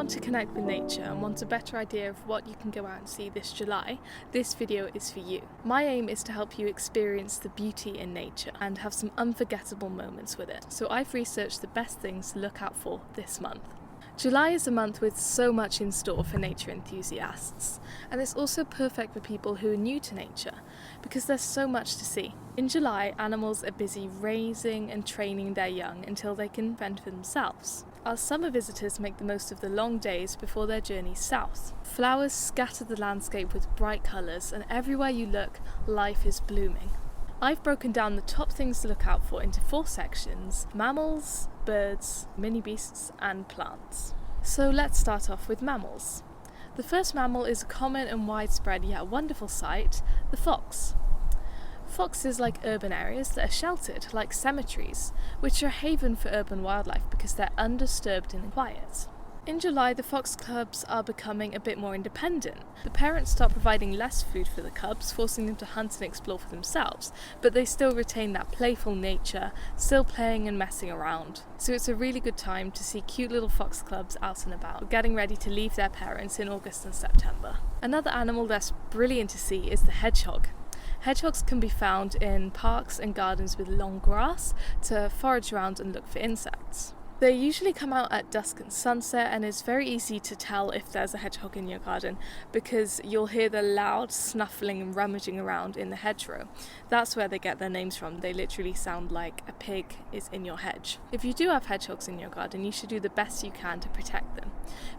want to connect with nature and want a better idea of what you can go out and see this July, this video is for you. My aim is to help you experience the beauty in nature and have some unforgettable moments with it. So I've researched the best things to look out for this month. July is a month with so much in store for nature enthusiasts, and it's also perfect for people who are new to nature because there's so much to see. In July, animals are busy raising and training their young until they can fend for themselves. Our summer visitors make the most of the long days before their journey south. Flowers scatter the landscape with bright colours, and everywhere you look, life is blooming. I've broken down the top things to look out for into 4 sections: mammals, birds, mini-beasts and plants. So let's start off with mammals. The first mammal is a common and widespread yet wonderful sight, the fox. Foxes like urban areas that are sheltered, like cemeteries, which are a haven for urban wildlife because they're undisturbed and quiet. In July, the fox cubs are becoming a bit more independent. The parents start providing less food for the cubs, forcing them to hunt and explore for themselves, but they still retain that playful nature, still playing and messing around. So it's a really good time to see cute little fox cubs out and about, getting ready to leave their parents in August and September. Another animal that's brilliant to see is the hedgehog. Hedgehogs can be found in parks and gardens with long grass to forage around and look for insects. They usually come out at dusk and sunset, and it's very easy to tell if there's a hedgehog in your garden because you'll hear the loud snuffling and rummaging around in the hedgerow. That's where they get their names from. They literally sound like a pig is in your hedge. If you do have hedgehogs in your garden, you should do the best you can to protect them.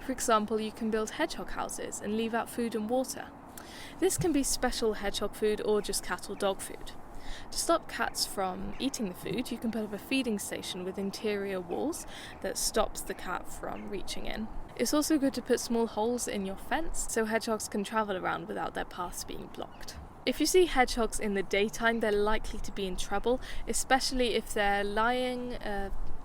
For example, you can build hedgehog houses and leave out food and water. This can be special hedgehog food or just cat or dog food. To stop cats from eating the food, you can put up a feeding station with interior walls that stops the cat from reaching in. It's also good to put small holes in your fence so hedgehogs can travel around without their paths being blocked. If you see hedgehogs in the daytime, they're likely to be in trouble, especially if they're lying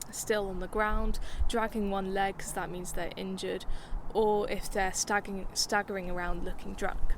still on the ground, dragging one leg because that means they're injured, or if they're staggering around looking drunk.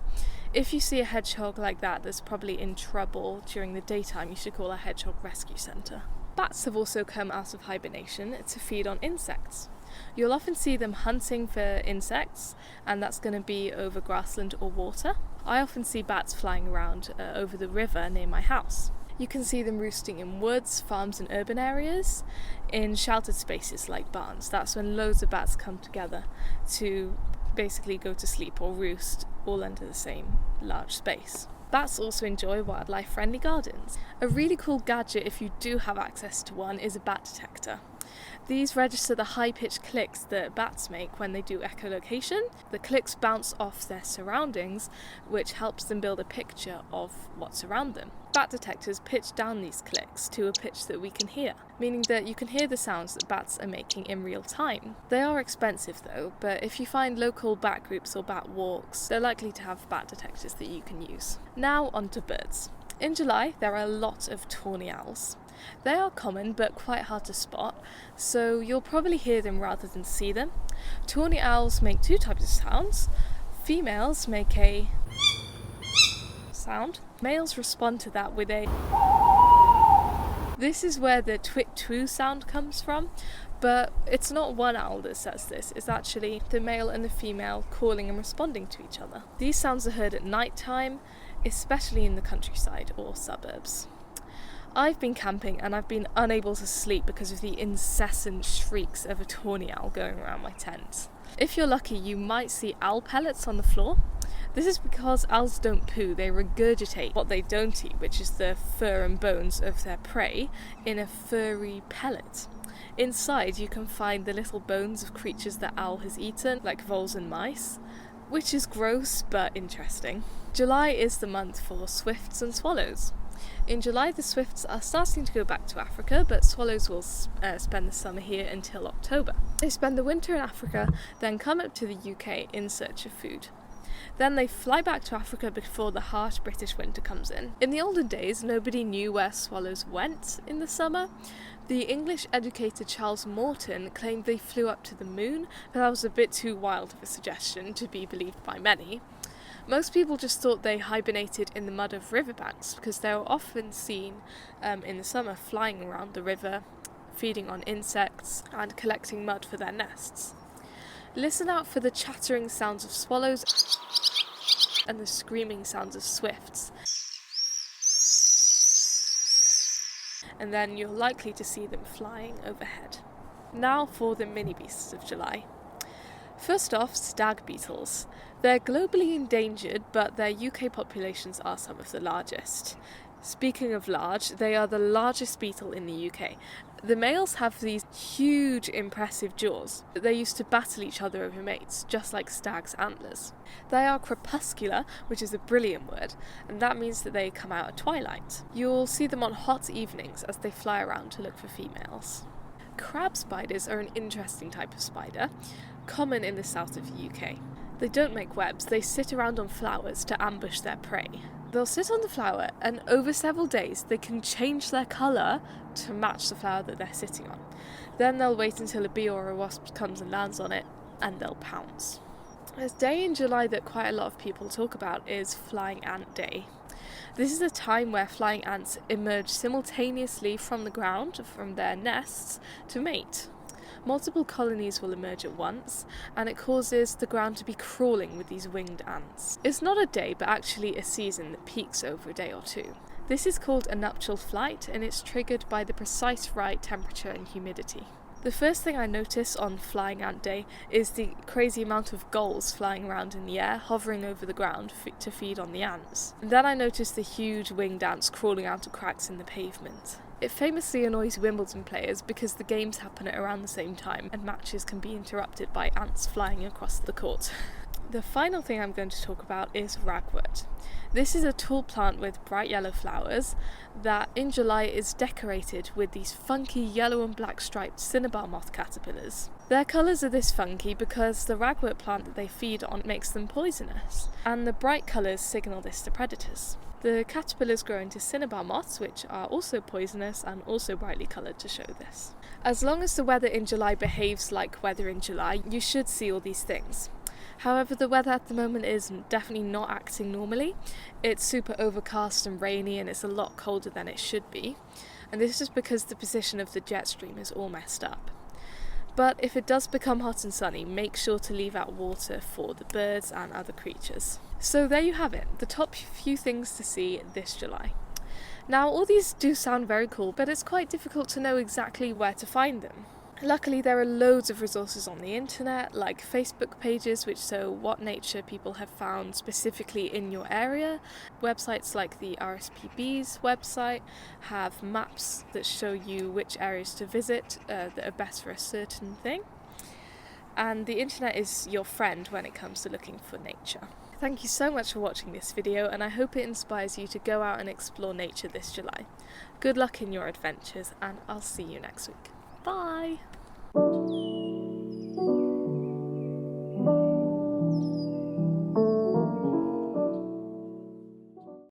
If you see a hedgehog like that that's probably in trouble during the daytime, you should call a hedgehog rescue centre. Bats have also come out of hibernation to feed on insects. You'll often see them hunting for insects, and that's going to be over grassland or water. I often see bats flying around over the river near my house. You can see them roosting in woods, farms and urban areas, in sheltered spaces like barns. That's when loads of bats come together to basically go to sleep or roost all under the same large space. Bats also enjoy wildlife-friendly gardens. A really cool gadget, if you do have access to one, is a bat detector. These register the high-pitched clicks that bats make when they do echolocation. The clicks bounce off their surroundings, which helps them build a picture of what's around them. Bat detectors pitch down these clicks to a pitch that we can hear, meaning that you can hear the sounds that bats are making in real time. They are expensive though, but if you find local bat groups or bat walks, they're likely to have bat detectors that you can use. Now on to birds. In July, there are a lot of tawny owls. They are common but quite hard to spot, so you'll probably hear them rather than see them. Tawny owls make 2 types of sounds. Females make a sound. Males respond to that with a. This is where the twit-twoo sound comes from, but it's not one owl that says this, it's actually the male and the female calling and responding to each other. These sounds are heard at night time, especially in the countryside or suburbs. I've been camping and I've been unable to sleep because of the incessant shrieks of a tawny owl going around my tent. If you're lucky, you might see owl pellets on the floor. This is because owls don't poo, they regurgitate what they don't eat, which is the fur and bones of their prey, in a furry pellet. Inside you can find the little bones of creatures that owl has eaten, like voles and mice, which is gross but interesting. July is the month for swifts and swallows. In July, the swifts are starting to go back to Africa, but swallows will spend the summer here until October. They spend the winter in Africa, then come up to the UK in search of food. Then they fly back to Africa before the harsh British winter comes in. In the olden days, nobody knew where swallows went in the summer. The English educator Charles Morton claimed they flew up to the moon, but that was a bit too wild of a suggestion to be believed by many. Most people just thought they hibernated in the mud of riverbanks because they were often seen in the summer flying around the river, feeding on insects and collecting mud for their nests. Listen out for the chattering sounds of swallows and the screaming sounds of swifts. And then you're likely to see them flying overhead. Now for the mini-beasts of July. First off, stag beetles. They're globally endangered, but their UK populations are some of the largest. Speaking of large, they are the largest beetle in the UK. The males have these huge, impressive jaws. They used to battle each other over mates, just like stags' antlers. They are crepuscular, which is a brilliant word, and that means that they come out at twilight. You'll see them on hot evenings as they fly around to look for females. Crab spiders are an interesting type of spider, common in the south of the UK. They don't make webs, they sit around on flowers to ambush their prey. They'll sit on the flower, and over several days they can change their colour to match the flower that they're sitting on. Then they'll wait until a bee or a wasp comes and lands on it, and they'll pounce. A day in July that quite a lot of people talk about is Flying Ant Day. This is a time where flying ants emerge simultaneously from the ground, from their nests, to mate. Multiple colonies will emerge at once, and it causes the ground to be crawling with these winged ants. It's not a day, but actually a season that peaks over a day or two. This is called a nuptial flight, and it's triggered by the precise right temperature and humidity. The first thing I notice on Flying Ant Day is the crazy amount of gulls flying around in the air, hovering over the ground to feed on the ants. And then I notice the huge winged ants crawling out of cracks in the pavement. It famously annoys Wimbledon players because the games happen at around the same time and matches can be interrupted by ants flying across the court. The final thing I'm going to talk about is Ragwort. This is a tall plant with bright yellow flowers that in July is decorated with these funky yellow and black striped Cinnabar moth caterpillars. Their colours are this funky because the ragwort plant that they feed on makes them poisonous, and the bright colours signal this to predators. The caterpillars grow into Cinnabar moths, which are also poisonous and also brightly coloured to show this. As long as the weather in July behaves like weather in July, you should see all these things. However, the weather at the moment is definitely not acting normally. It's super overcast and rainy, and it's a lot colder than it should be. And this is because the position of the jet stream is all messed up. But if it does become hot and sunny, make sure to leave out water for the birds and other creatures. So there you have it, the top few things to see this July. Now, all these do sound very cool, but it's quite difficult to know exactly where to find them. Luckily, there are loads of resources on the internet, like Facebook pages which show what nature people have found specifically in your area. Websites like the RSPB's website have maps that show you which areas to visit that are best for a certain thing. And the internet is your friend when it comes to looking for nature. Thank you so much for watching this video, and I hope it inspires you to go out and explore nature this July. Good luck in your adventures, and I'll see you next week. Bye!